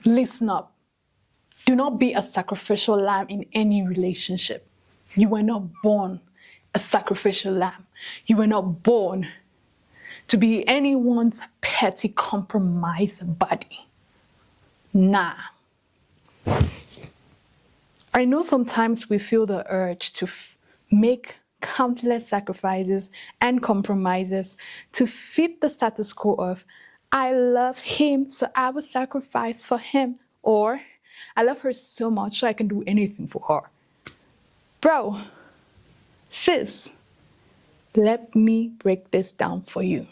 Listen up. Do not be a sacrificial lamb in any relationship. You were not born a sacrificial lamb. You were not born to be anyone's petty compromise buddy. Nah. I know sometimes we feel the urge to make countless sacrifices and compromises to fit the status quo of, I love him, so I will sacrifice for him. Or, I love her so much, so I can do anything for her. Bro, sis, let me break this down for you.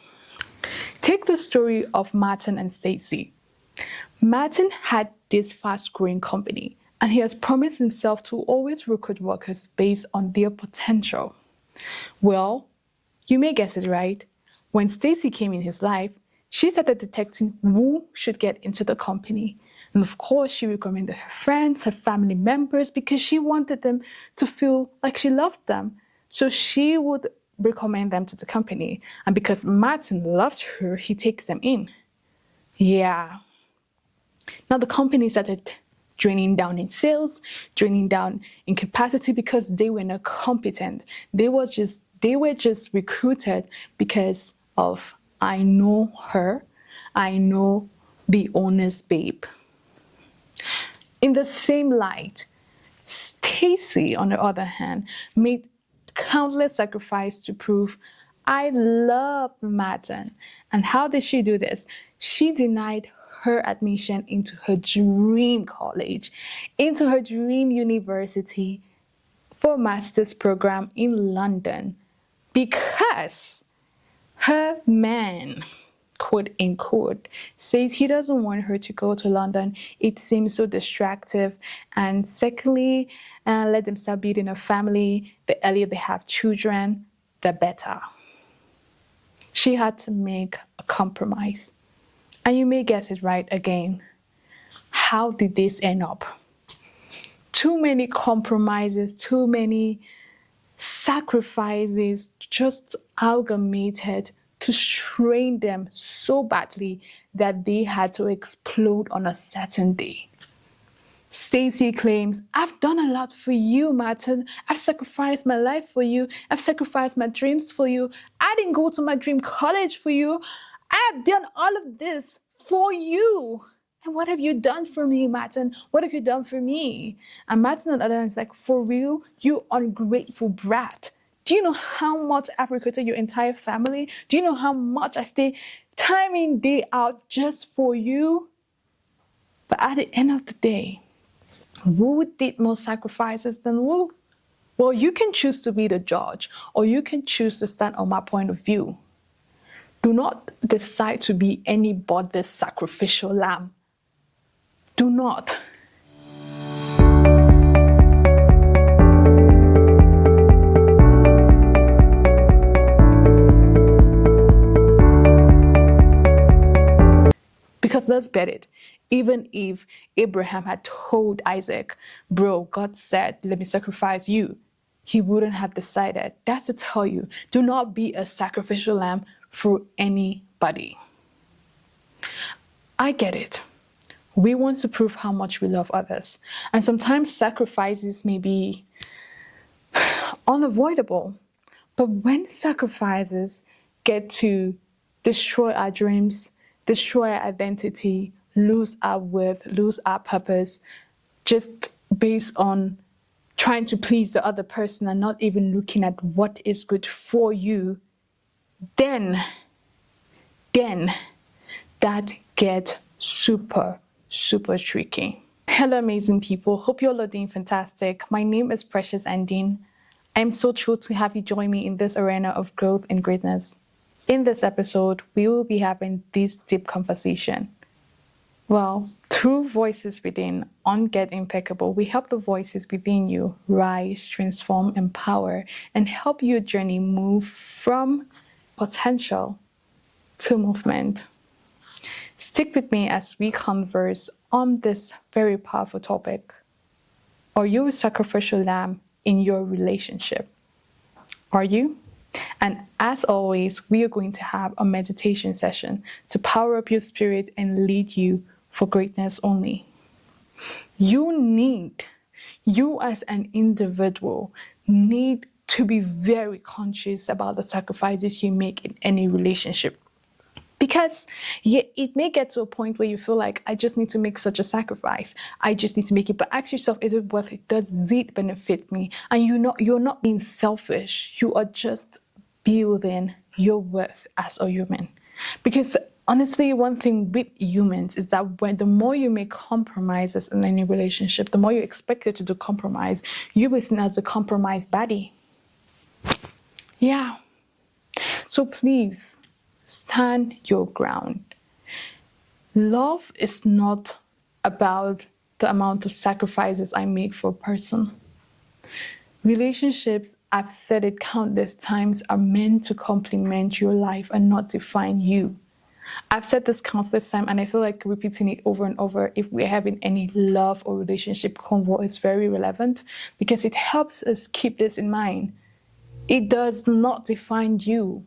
Take the story of Martin and Stacy. Martin had this fast-growing company, and he has promised himself to always recruit workers based on their potential. Well, you may guess it right. When Stacy came in his life, she started detecting who should get into the company. And of course, she recommended her friends, her family members, because she wanted them to feel like she loved them. So she would recommend them to the company. And because Martin loves her, he takes them in. Yeah. Now the company started draining down in sales, draining down in capacity because they were not competent. They were just recruited because of, I know her, I know the owner's babe. In the same light, Stacy, on the other hand, made countless sacrifices to prove, I love Martin. And how did she do this? She denied her admission into her dream college, into her dream university for a master's program in London, because her man, quote unquote, says he doesn't want her to go to London. It seems so distractive. And secondly, let them start building a family. The earlier they have children, the better. She had to make a compromise. And you may guess it right again. How did this end up? Too many compromises, too many sacrifices just amalgamated to strain them so badly that they had to explode on a certain day. Stacy claims, I've done a lot for you, Martin. I've sacrificed my life for you. I've sacrificed my dreams for you. I didn't go to my dream college for you. I have done all of this for you. And what have you done for me, Martin? What have you done for me? And Martin on the other hand is like, for real? You ungrateful brat. Do you know how much I've recruited your entire family? Do you know how much I stay time in, day out just for you? But at the end of the day, who did more sacrifices than who? Well, you can choose to be the judge, or you can choose to stand on my point of view. Do not decide to be anybody's sacrificial lamb. Do not. Because let's bet it, even if Abraham had told Isaac, bro, God said, let me sacrifice you, he wouldn't have decided. That's to tell you, do not be a sacrificial lamb for anybody. I get it. We want to prove how much we love others. And sometimes sacrifices may be unavoidable. But when sacrifices get to destroy our dreams, destroy our identity, lose our worth, lose our purpose, just based on trying to please the other person and not even looking at what is good for you, then that gets super tricky. Hello, amazing people. Hope you're all doing fantastic. My name is Precious Andine. I'm so thrilled to have you join me in this arena of growth and greatness. In this episode, we will be having this deep conversation. Well, through Voices Within on Get Impeccable, we help the voices within you rise, transform, empower, and help your journey move from potential to movement. Stick with me as we converse on this very powerful topic. Are you a sacrificial lamb in your relationship? Are you? And as always, we are going to have a meditation session to power up your spirit and lead you for greatness only. You as an individual need to be very conscious about the sacrifices you make in any relationship. Because it may get to a point where you feel like, I just need to make such a sacrifice. I just need to make it. But ask yourself, is it worth it? Does it benefit me? And you're not being selfish. You are just building your worth as a human. Because honestly, one thing with humans is that when the more you make compromises in any relationship, the more you're expected to do compromise, you will seen as a compromise baddie. Yeah. So please, stand your ground. Love is not about the amount of sacrifices I make for a person. Relationships, I've said it countless times, are meant to complement your life and not define you. I've said this countless times, and I feel like repeating it over and over if we're having any love or relationship convo is very relevant, because it helps us keep this in mind. It does not define you.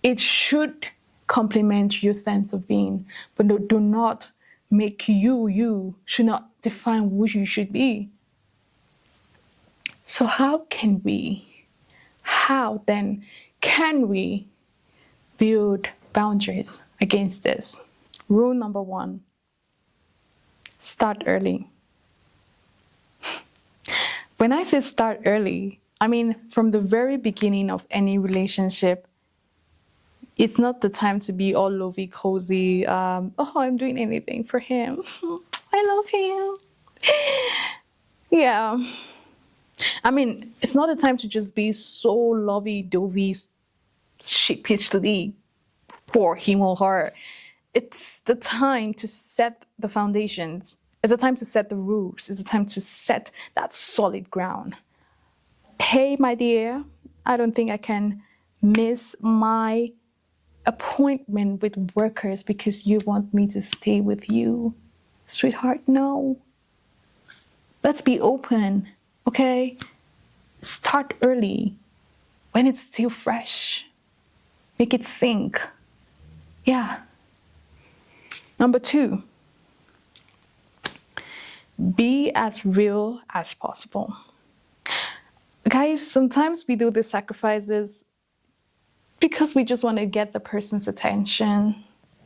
It should complement your sense of being, but do not make you should not define who you should be. So how then can we build boundaries against this? Rule number 1, start early. When I say start early, I mean from the very beginning of any relationship. It's not the time to be all lovey cozy. I'm doing anything for him. I love him. Yeah. I mean, it's not the time to just be so lovey-dovey, sheepishly for him or her. It's the time to set the foundations. It's the time to set the rules. It's the time to set that solid ground. Hey, my dear, I don't think I can miss my appointment with workers because you want me to stay with you. Sweetheart, no. Let's be open, okay? Start early when it's still fresh. Make it sink. Yeah. Number 2, be as real as possible. Guys, sometimes we do the sacrifices because we just want to get the person's attention.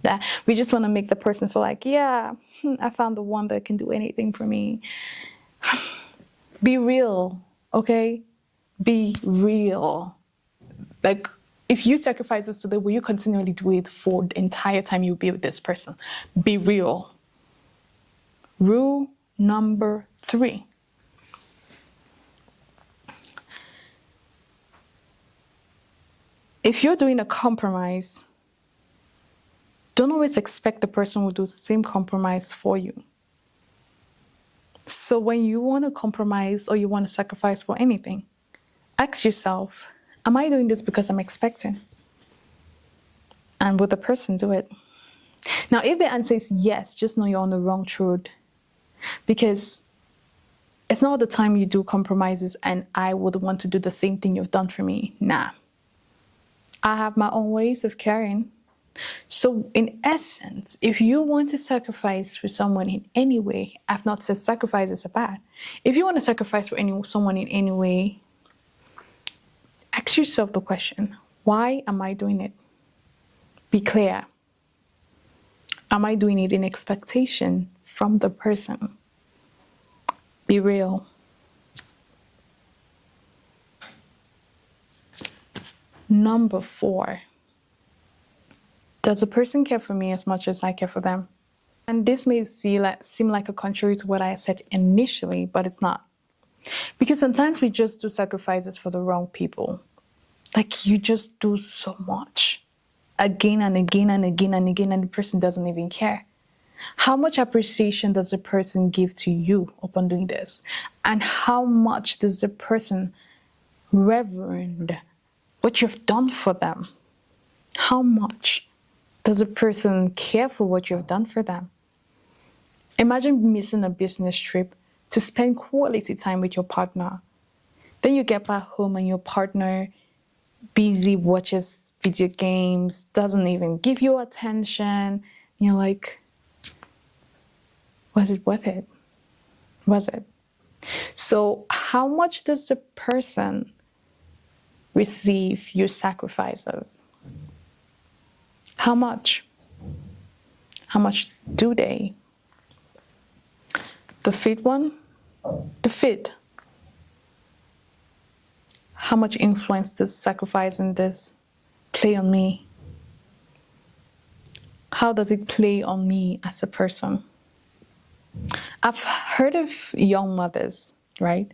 That we just want to make the person feel like, yeah, I found the one that can do anything for me. Be real, okay? Be real. Like, if you sacrifice this today, will you continually do it for the entire time you'll be with this person? Be real. Rule number 3. If you're doing a compromise, don't always expect the person will do the same compromise for you. So when you want to compromise or you want to sacrifice for anything, ask yourself, am I doing this because I'm expecting? And will the person do it? Now, if the answer is yes, just know you're on the wrong road. Because it's not all the time you do compromises and I would want to do the same thing you've done for me. Nah. I have my own ways of caring. So in essence, if you want to sacrifice for someone in any way, I've not said sacrifices are bad. If you want to sacrifice for someone in any way, ask yourself the question, why am I doing it? Be clear. Am I doing it in expectation from the person? Be real. Number 4. Does the person care for me as much as I care for them? And this may seem like a contrary to what I said initially, but it's not. Because sometimes we just do sacrifices for the wrong people. Like, you just do so much. Again and again and again and again, and the person doesn't even care. How much appreciation does the person give to you upon doing this? And how much does the person reverend what you've done for them? How much does a person care for what you've done for them? Imagine missing a business trip to spend quality time with your partner. Then you get back home and your partner busy watches video games, doesn't even give you attention. You're like, Was it worth it? Was it? So, how much does the person receive your sacrifices? How much? How much do they? The fit one? The fit. How much influence does sacrifice in this play on me? How does it play on me as a person? I've heard of young mothers, right?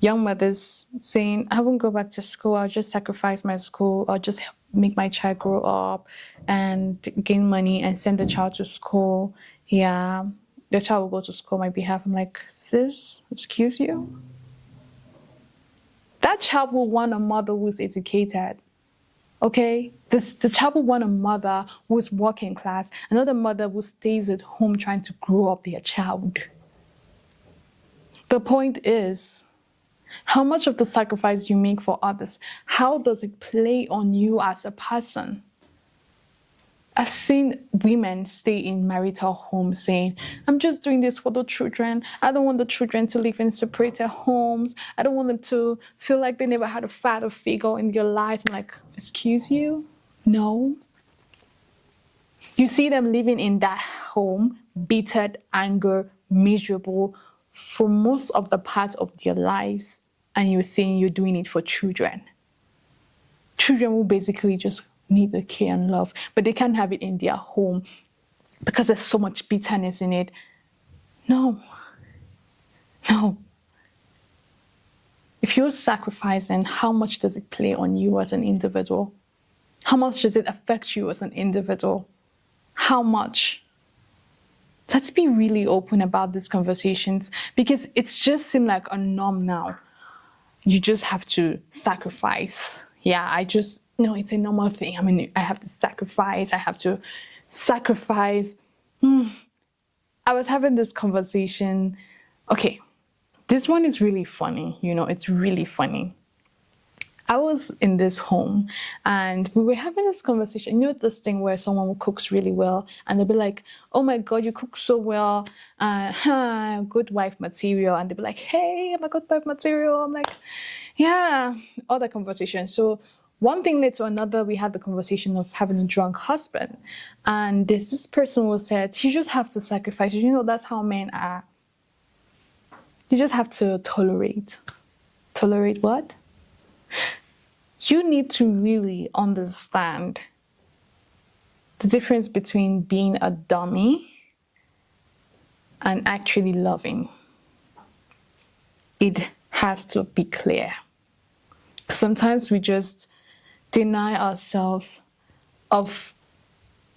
Young mothers saying, I won't go back to school, I'll just sacrifice my school, I'll just make my child grow up and gain money and send the child to school. Yeah, the child will go to school on my behalf. I'm like, sis, excuse you? That child will want a mother who's educated. Okay? The child will want a mother who's working class, another mother who stays at home trying to grow up their child. The point is, how much of the sacrifice you make for others, how does it play on you as a person? I've seen women stay in marital homes saying, I'm just doing this for the children. I don't want the children to live in separated homes. I don't want them to feel like they never had a father figure in their lives. I'm like, excuse you? No. You see them living in that home, bitter, anger, miserable for most of the part of their lives. And you're saying you're doing it for children. Children will basically just need the care and love, but they can't have it in their home because there's so much bitterness in it. No. If you're sacrificing, how much does it play on you as an individual? How much does it affect you as an individual? How much? Let's be really open about these conversations because it's just seemed like a norm now. You just have to sacrifice. Yeah, no, it's a normal thing. I mean, I have to sacrifice. I was having this conversation. Okay, this one is really funny. It's really funny. I was in this home and we were having this conversation. This thing where someone cooks really well and they'll be like, oh my God, you cook so well. Good wife material. And they'll be like, hey, I'm a good wife material. I'm like, yeah, all that conversation. So one thing led to another. We had the conversation of having a drunk husband. And this person was said, you just have to sacrifice. That's how men are. You just have to tolerate. Tolerate what? You need to really understand the difference between being a dummy and actually loving. It has to be clear. Sometimes we just deny ourselves of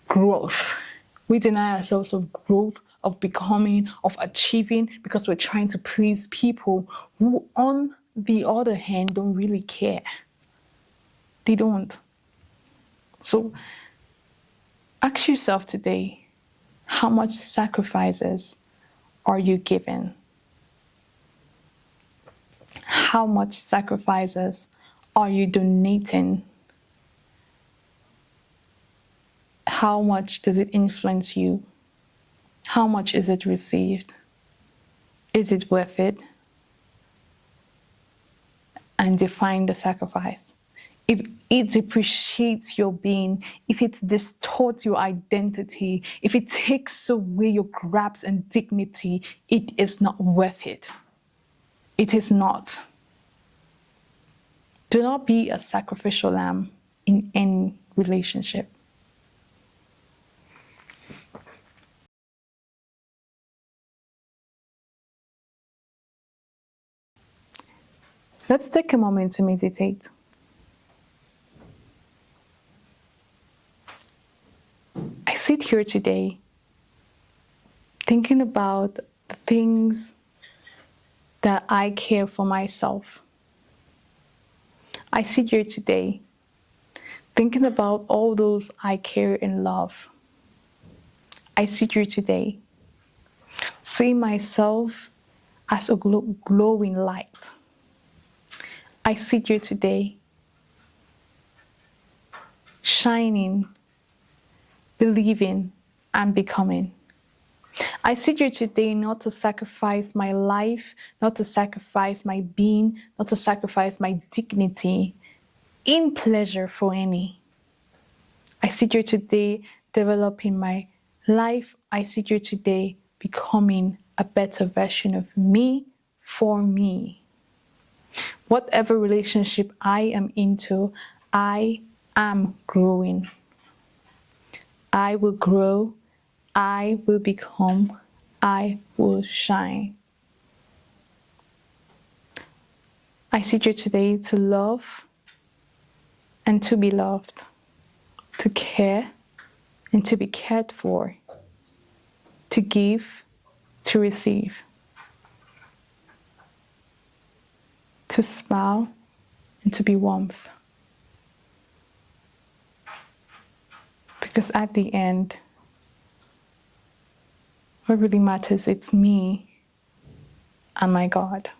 growth. We deny ourselves of growth, of becoming, of achieving, because we're trying to please people who, on the other hand, don't really care. They don't. So ask yourself today, how much sacrifices are you giving? How much sacrifices are you donating? How much does it influence you? How much is it received? Is it worth it? And define the sacrifice. If it depreciates your being, if it distorts your identity, if it takes away your grasp and dignity, it is not worth it. It is not. Do not be a sacrificial lamb in any relationship. Let's take a moment to meditate. I sit here today thinking about the things that I care for myself. I sit here today thinking about all those I care and love. I sit here today seeing myself as a glowing light. I sit here today shining, believing, and becoming. I sit here today not to sacrifice my life, not to sacrifice my being, not to sacrifice my dignity in pleasure for any. I sit here today developing my life. I sit here today becoming a better version of me for me. Whatever relationship I am into, I am growing. I will grow. I will become. I will shine. I sit here today to love and to be loved, to care and to be cared for, to give, to receive, to smile and to be warmth. Because at the end, what really matters, it's me and my God.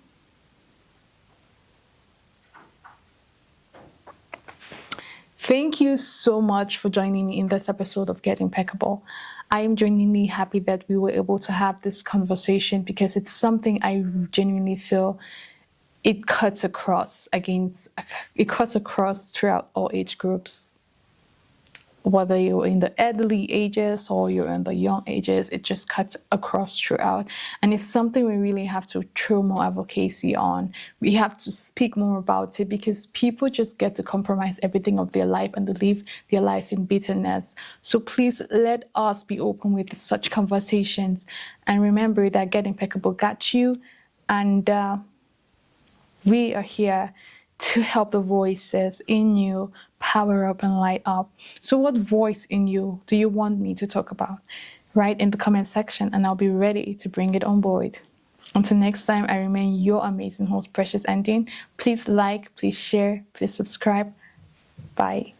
Thank you so much for joining me in this episode of Get Impeccable. I am genuinely happy that we were able to have this conversation because it's something I genuinely feel it cuts across throughout all age groups. Whether you're in the elderly ages or you're in the young ages, it just cuts across throughout. And it's something we really have to throw more advocacy on. We have to speak more about it because people just get to compromise everything of their life and they live their lives in bitterness. So please let us be open with such conversations. And remember that Get Impeccable got you. And we are here to help the voices in you power up and light up. So what voice in you do you want me to talk about? Write in the comment section and I'll be ready to bring it on board. Until next time, I remain your amazing host, Precious Ending. Please like, please share, please subscribe. Bye.